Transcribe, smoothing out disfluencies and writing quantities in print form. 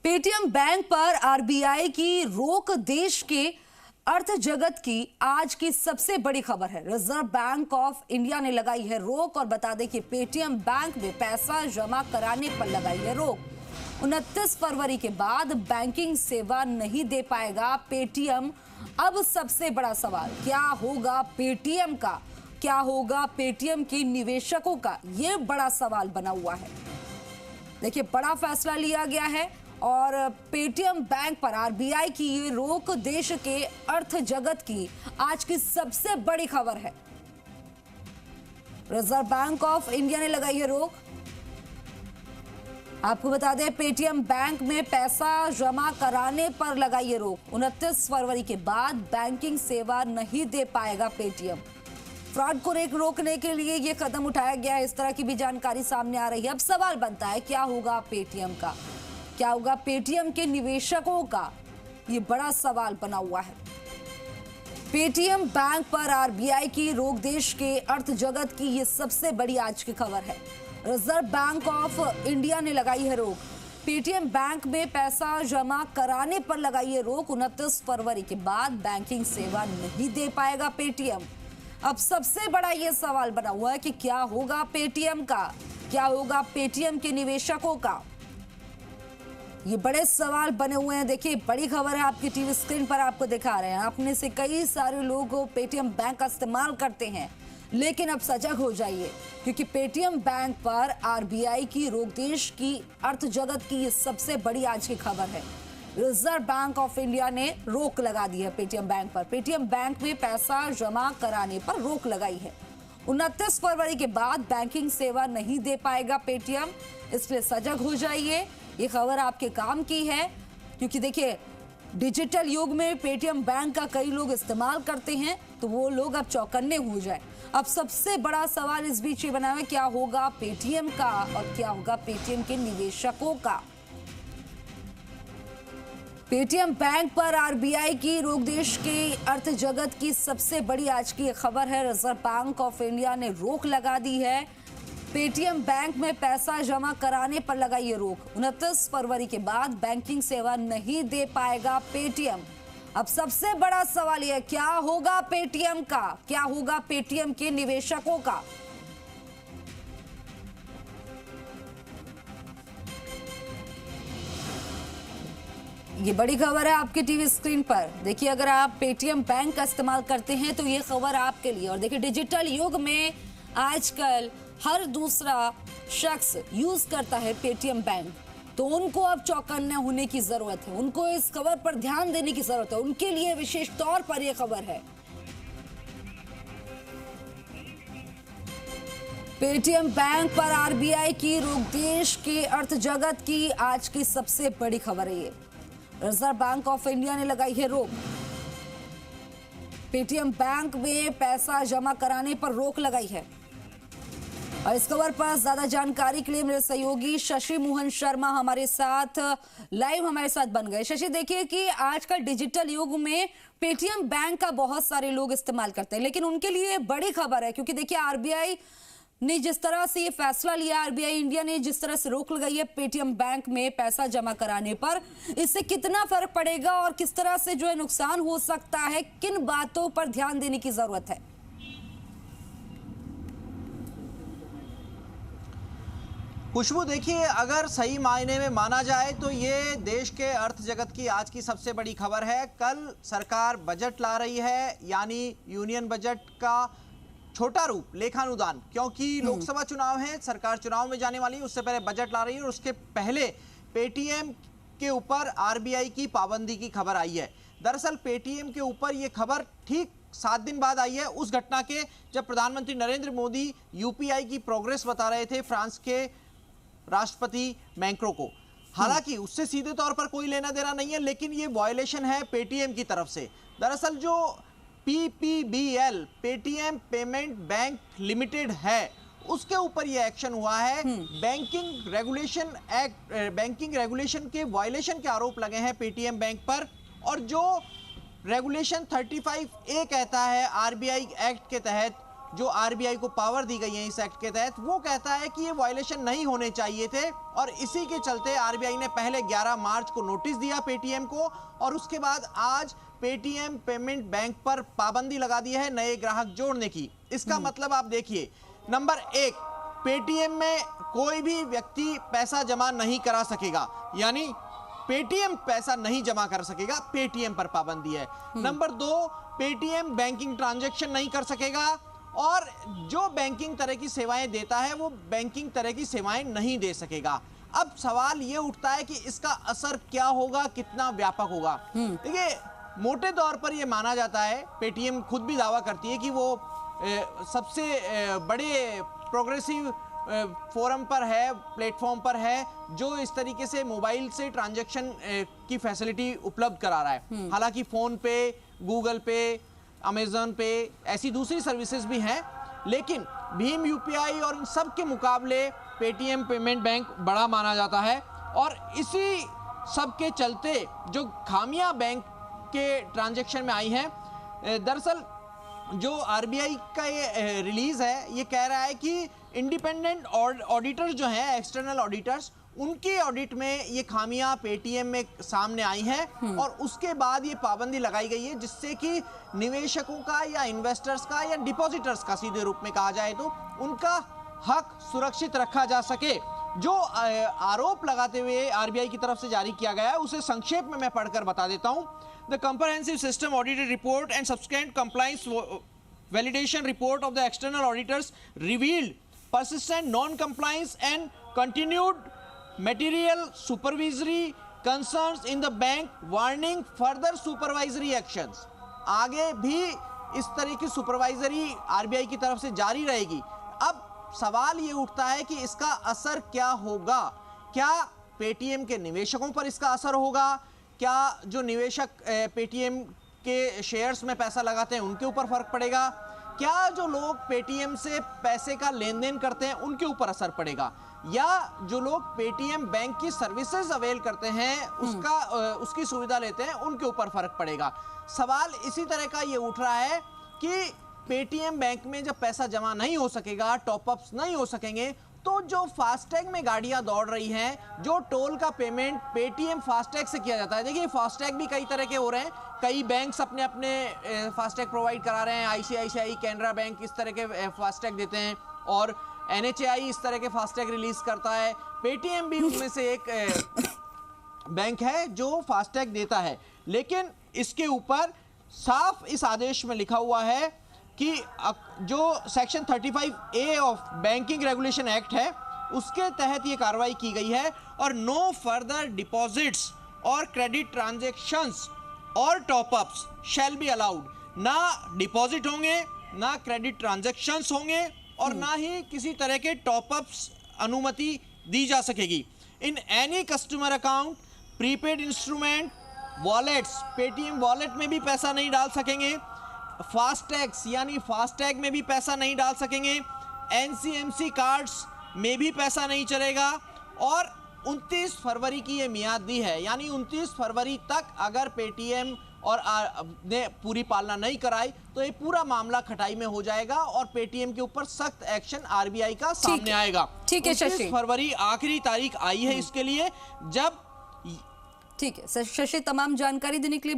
Paytm bank पर RBI की रोक देश के अर्थ जगत की आज की सबसे बड़ी खबर है। रिजर्व बैंक ऑफ इंडिया ने लगाई है रोक और बता दें कि पेटीएम बैंक में पैसा जमा कराने पर लगाई है रोक। 29 फरवरी के बाद बैंकिंग सेवा नहीं दे पाएगा पेटीएम। अब सबसे बड़ा सवाल, क्या होगा पेटीएम का, क्या होगा पेटीएम के निवेशकों का, यह बड़ा सवाल बना हुआ है। देखिए, बड़ा फैसला लिया गया है और पेटीएम बैंक पर आरबीआई की ये रोक देश के अर्थ जगत की आज की सबसे बड़ी खबर है। रिजर्व बैंक ऑफ इंडिया ने लगाई है रोक। आपको बता दें, पेटीएम बैंक में पैसा जमा कराने पर लगाई है रोक। 29 फरवरी के बाद बैंकिंग सेवा नहीं दे पाएगा पेटीएम। फ्रॉड को रोकने के लिए यह कदम उठाया गया है, इस तरह की भी जानकारी सामने आ रही है। अब सवाल बनता है, क्या होगा पेटीएम का, क्या होगा पेटीएम के निवेशकों का, ये बड़ा सवाल बना हुआ है। पेटीएम बैंक पर आरबीआई की रोक देश के अर्थ जगत की ये सबसे बड़ी आज की खबर है। रिजर्व बैंक ऑफ इंडिया ने लगाई है रोक। पेटीएम बैंक में पैसा जमा कराने पर लगाई है रोक। 29 फरवरी के बाद बैंकिंग सेवा नहीं दे पाएगा पेटीएम। अब सबसे बड़ा ये सवाल बना हुआ है कि क्या होगा पेटीएम का, क्या होगा पेटीएम के निवेशकों का। ये बड़े सवाल बने हुए हैं। देखिए, बड़ी खबर है, आपकी टीवी स्क्रीन पर आपको दिखा रहे हैं। आप में से कई सारे लोग पेटीएम बैंक का इस्तेमाल करते हैं, लेकिन अब सजग हो जाइए, क्योंकि पेटीएम बैंक पर आरबीआई की रोक देश की अर्थ जगत की ये सबसे बड़ी आज की खबर है। रिजर्व बैंक ऑफ इंडिया ने रोक लगा दी है पेटीएम बैंक पर। पेटीएम बैंक में पैसा जमा कराने पर रोक लगाई है। 29 फरवरी के बाद बैंकिंग सेवा नहीं दे पाएगा पेटीएम, इसलिए सजग हो जाइए। ये खबर आपके काम की है, क्योंकि देखिए, डिजिटल युग में पेटीएम बैंक का कई लोग इस्तेमाल करते हैं, तो वो लोग अब चौकन्ने हो जाए। अब सबसे बड़ा सवाल इस बीच ये बना है, क्या होगा पेटीएम का और क्या होगा पेटीएम के निवेशकों का। पेटीएम बैंक पर आरबीआई की रोक देश के अर्थ जगत की सबसे बड़ी आज की खबर है। रिजर्व बैंक ऑफ इंडिया ने रोक लगा दी है। पेटीएम बैंक में पैसा जमा कराने पर लगाई ये रोक। 29 फरवरी के बाद बैंकिंग सेवा नहीं दे पाएगा पेटीएम। अब सबसे बड़ा सवाल यह, क्या होगा पेटीएम का, क्या होगा पेटीएम के निवेशकों का। ये बड़ी खबर है आपकी टीवी स्क्रीन पर। देखिए, अगर आप पेटीएम बैंक का इस्तेमाल करते हैं तो ये खबर आपके लिए। और देखिए, डिजिटल युग में आजकल हर दूसरा शख्स यूज करता है पेटीएम बैंक, तो उनको अब चौकन्ने होने की जरूरत है, उनको इस खबर पर ध्यान देने की जरूरत है। उनके लिए विशेष तौर पर यह खबर है। पेटीएम बैंक पर आरबीआई की रोक देश के अर्थ जगत की आज की सबसे बड़ी खबर है। ये रिजर्व बैंक ऑफ इंडिया ने लगाई है रोक। पेटीएम बैंक में पैसा जमा कराने पर रोक लगाई है। और इस खबर पर ज्यादा जानकारी के लिए मेरे सहयोगी शशि मोहन शर्मा हमारे साथ बन गए। शशि, देखिए कि आजकल डिजिटल युग में पेटीएम बैंक का बहुत सारे लोग इस्तेमाल करते हैं, लेकिन उनके लिए बड़ी खबर है, क्योंकि देखिए, आरबीआई ने जिस तरह से ये फैसला लिया, आरबीआई इंडिया ने जिस तरह से रोक लगाई है पेटीएम बैंक में पैसा जमा कराने पर, इससे कितना फर्क पड़ेगा और किस तरह से जो है नुकसान हो सकता है, किन बातों पर ध्यान देने की जरूरत है। खुशबू, देखिए, अगर सही मायने में माना जाए तो ये देश के अर्थ जगत की आज की सबसे बड़ी खबर है। कल सरकार बजट ला रही है, यानी यूनियन बजट का छोटा रूप लेखानुदान, क्योंकि लोकसभा चुनाव है, सरकार चुनाव में जाने वाली है, उससे पहले बजट ला रही है। और उसके पहले पेटीएम के ऊपर आरबीआई की पाबंदी की खबर आई है। दरअसल पेटीएम के ऊपर ये खबर ठीक 7 दिन बाद आई है, उस घटना के जब प्रधानमंत्री नरेंद्र मोदी यूपीआई की प्रोग्रेस बता रहे थे फ्रांस के राष्ट्रपति मैक्रों को। हालांकि उससे सीधे तौर पर कोई लेना देना नहीं है, लेकिन ये वायलेशन है पेटीएम की तरफ से। दरअसल जो PPBL, Paytm payment bank limited है, उसके ऊपर ये एक्शन हुआ है। बैंकिंग रेगुलेशन के वायलेशन के आरोप लगे हैं पेटीएम बैंक पर। और जो रेगुलेशन 35A कहता है आरबीआई एक्ट के तहत जो आरबीआई को पावर दी गई है इस एक्ट के तहत, वो कहता है कि ये वायलेशन नहीं होने चाहिए थे और इसी के चलते आरबीआई ने पहले 11 मार्च को नोटिस दिया पेटीएम को और उसके बाद आज पेटीएम पेमेंट बैंक पर पाबंदी लगा दी है नए ग्राहक जोड़ने की। इसका मतलब आप देखिए, नंबर 1, पेटीएम में कोई भी व्यक्ति पैसा जमा नहीं करा सकेगा, यानी पेटीएम पैसा नहीं जमा कर सकेगा, पेटीएम पर पाबंदी है। नंबर 2, पेटीएम बैंकिंग ट्रांजैक्शन नहीं कर सकेगा और जो बैंकिंग तरह की सेवाएं देता है वो बैंकिंग तरह की सेवाएं नहीं दे सकेगा। अब सवाल ये उठता है कि इसका असर क्या होगा, कितना व्यापक होगा। देखिए, मोटे तौर पर ये माना जाता है, पेटीएम खुद भी दावा करती है कि वो सबसे बड़े प्रोग्रेसिव फोरम पर है, प्लेटफॉर्म पर है जो इस तरीके से मोबाइल से ट्रांजैक्शन की फैसिलिटी उपलब्ध करा रहा है। हालांकि फोन पे, गूगल पे, अमेजन पे ऐसी दूसरी सर्विसेज भी हैं, लेकिन भीम यूपीआई और इन सब के मुकाबले पेटीएम पेमेंट बैंक बड़ा माना जाता है और इसी सब के चलते जो खामियां बैंक के ट्रांजैक्शन में आई हैं, दरअसल जो आरबीआई का ये रिलीज है ये कह रहा है कि इंडिपेंडेंट ऑडिटर्स जो हैं, एक्सटर्नल ऑडिटर्स, उनके ऑडिट में ये खामियां पेटीएम में सामने आई हैं और उसके बाद ये पाबंदी लगाई गई है जिससे कि निवेशकों का या इन्वेस्टर्स का या डिपॉजिटर्स का सीधे रूप में कहा जाए तो उनका हक सुरक्षित रखा जा सके। जो आरोप लगाते हुए आरबीआई की तरफ से जारी किया गया है उसे संक्षेप में मैं पढ़कर बता देता हूं। The comprehensive system audited report and subsequent compliance validation report of the external auditors revealed persistent non-compliance and continued material supervisory concerns in the bank, warning further supervisory actions। आगे भी इस तरह की सुपरवाइजरी आरबीआई की तरफ से जारी रहेगी। अब सवाल ये उठता है कि इसका असर क्या होगा? क्या पेटीएम के निवेशकों पर इसका असर होगा? क्या जो निवेशक पेटीएम के शेयर्स में पैसा लगाते हैं उनके ऊपर फर्क पड़ेगा? क्या जो लोग पेटीएम से पैसे का लेन देन करते हैं उनके ऊपर असर पड़ेगा? या जो लोग पेटीएम बैंक की सर्विसेज अवेल करते हैं उसकी सुविधा लेते हैं उनके ऊपर फर्क पड़ेगा? सवाल इसी तरह का ये उठ रहा है कि पेटीएम बैंक में जब पैसा जमा नहीं हो सकेगा, टॉपअप्स नहीं हो सकेंगे, तो जो फास्टैग में गाड़ियां दौड़ रही हैं, जो टोल का पेमेंट पेटीएम फास्टैग से किया जाता है। देखिए, फास्टैग भी कई तरह के हो रहे हैं, कई बैंक्स अपने अपने फास्टैग प्रोवाइड करा रहे हैं। आईसीआईसीआई, कैनरा बैंक इस तरह के फास्टैग देते हैं और एनएचएआई इस तरह के फास्टैग रिलीज करता है। पेटीएम भी उनमें से एक बैंक है जो फास्टैग देता है, लेकिन इसके ऊपर साफ इस आदेश में लिखा हुआ है कि जो section 35A of banking regulation act है उसके तहत ये कार्रवाई की गई है और नो फर्दर डिपॉजिट्स और क्रेडिट ट्रांजैक्शंस और टॉपअप्स शैल बी अलाउड। ना डिपॉजिट होंगे, ना क्रेडिट ट्रांजैक्शंस होंगे और ना ही किसी तरह के टॉपअप्स अनुमति दी जा सकेगी। In any customer account, prepaid instrument, wallets, Paytm wallet में भी पैसा नहीं डाल सकेंगे, फास्टैग्स यानी फास्टैग में भी पैसा नहीं डाल सकेंगे, एनसीएमसी कार्ड्स में भी पैसा नहीं चलेगा और 29 फरवरी की ये मियाद दी है, यानी 29 फरवरी तक अगर पेटीएम और ने पूरी पालना नहीं कराई तो ये पूरा मामला खटाई में हो जाएगा और पेटीएम के ऊपर सख्त एक्शन आरबीआई का सामने आएगा। ठीक है, 29 फरवरी आखिरी तारीख आई है इसके लिए जब। ठीक है शशि, तमाम जानकारी देने के लिए